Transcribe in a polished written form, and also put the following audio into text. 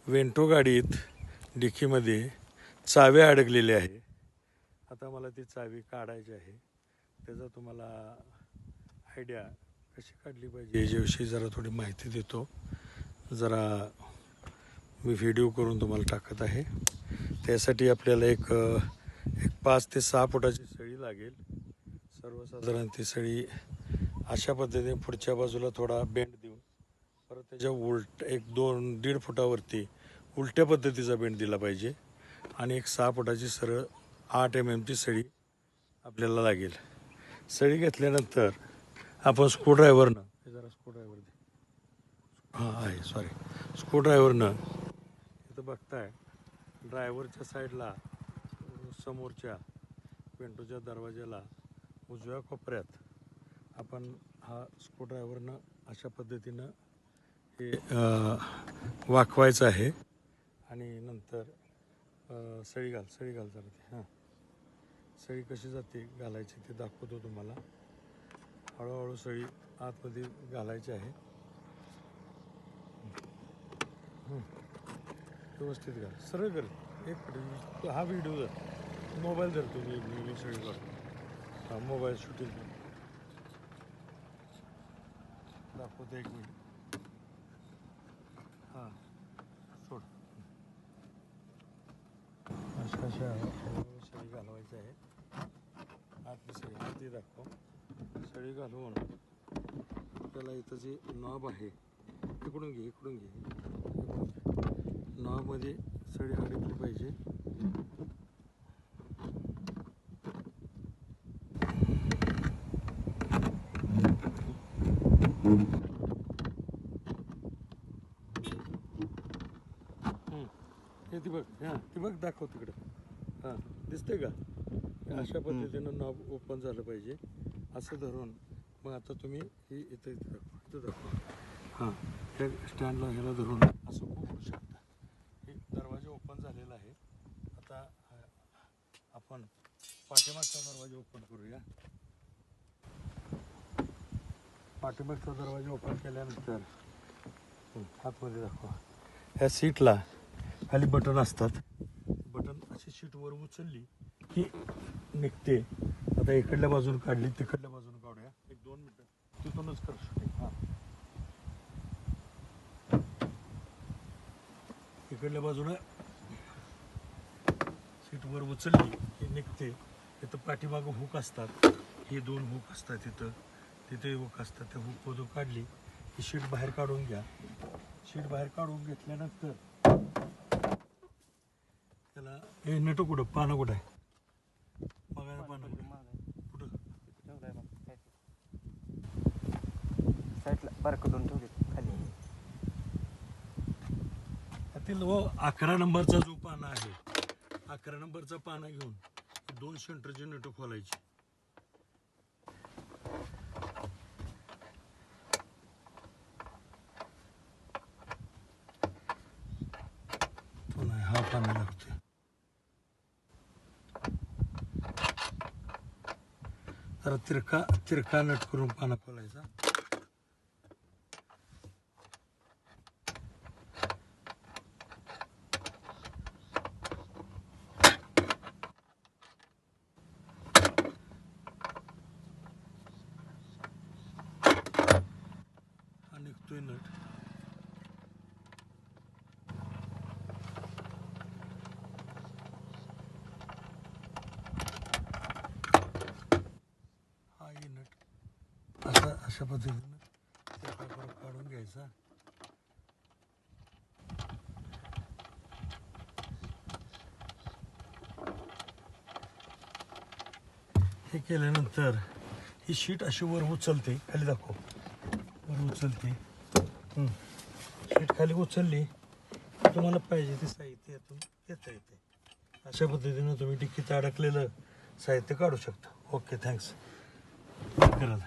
Vento गाडीत डिकीमध्ये चावी अडकलेली आहे. आता मला ती चावी काढायची आहे. त्याचा तुम्हाला आयडिया कशी काढली पाहिजे याच्याविषयी जरा थोडी माहिती देतो. जरा मी व्हिडिओ करून तुम्हाला टाकत आहे. त्यासाठी आपल्याला एक 5 ते 6 फुटाची सळी लागेल. सर्वसाधारण ती सळी अशा पद्धतीने पुढच्या बाजूला थोडा बेंड देऊन परत त्याच्या एक 2-1.5 फुटावरती उलट्या पद्धतीचा बेंड दिला पाहिजे आणि एक 6 फुटाची सरळ 8 mm ची सळी आपल्याला लागेल. सळी घेतल्यानंतर आपण स्क्रूड्रायव्हरनं जरा स्क्रूड्रायव्हर दे आहे स्क्रूड्रायव्हरनं इथं बघताय ड्रायव्हरच्या साईडला समोरच्या वेंटोच्या दरवाजाला उजव्या कोपऱ्यात आपण हा स्क्रूड्रायव्हरनं अशा पद्धतीनं हे वाकवायचं आहे आणि नंतर सळी घाल जाते. हां, सळी कशी जाते घालायची ते दाखवतो तुम्हाला. हळूहळू सळी आतमध्ये घालायची आहे. व्यवस्थित घाल, सरळ कर. एक मिनिट, हा व्हिडिओ धर, मोबाईल धरतो मी सळी काढतो. हां, मोबाईल शूटिंग दाखवतो. 1 मिनिट. हां, सोड. अशा सळी घालवायची आहे. आतली सळी आतली दाखव. सळी घालून त्याला इथं जे नॉब आहे इकडून घे नॉबमध्ये सळी अडकली पाहिजे. हे ती बघ, हां ती बघ, दाखव तिकडं. हां, दिसतंय का? अशा पद्धतीनं नॉब ओपन झालं पाहिजे. असं धरून मग आता तुम्ही ही इथं दाखवा. हां, त्या स्टँडला ह्याला धरून असं उघडू शकता. हे दरवाजा ओपन झालेला आहे. आता आपण पाठीमागचा दरवाजा ओपन करूया. पाठीमागचा दरवाजा ओपन केल्यानंतर आतमध्ये दाखवा. ह्या सीटला खाली बटन असतात. बटन अशी सीटवर उचलली की निघते. आता इकडल्या बाजून काढली, तिकडल्या बाजून काढूया. 1-2 मिनटं तिथूनच कर शूटिंग. हां, इकडल्या बाजूनं सीटवर उचलली की निघते. तिथं पाठीमागं हुक असतात. हे 2 हुक असतात. तिथे हुक असतात. त्या हुकमधून काढली ही शीट बाहेर काढून घ्या. शीट बाहेर काढून घेतल्यानंतर त्याला हे नटो कुठं, पानं कुठं आहे बघायला. पानं कुठं साईडला बारकडून ठेवले खाली. त्यातील 11 नंबरचा जो पाना आहे, 11 नंबरचा पाना घेऊन 2 सेंटरची नटो खोलायची. तो नाही, हा पाना लागतोय. जरा तिरका नट करून पाना खोलायचा. हा निघतोय नट. हा ही नट अशा पद्धतीनं काढून घ्यायचा. हे केल्यानंतर ही शीट अशी वर उचलते. खाली दाखव, वर उचलते. शीट खाली उचलली तुम्हाला पाहिजे ते साहित्य यातून देता येते. अशा पद्धतीनं तुम्ही डिकीत अडकलेलं साहित्य काढू शकता. Okay, thanks. करा.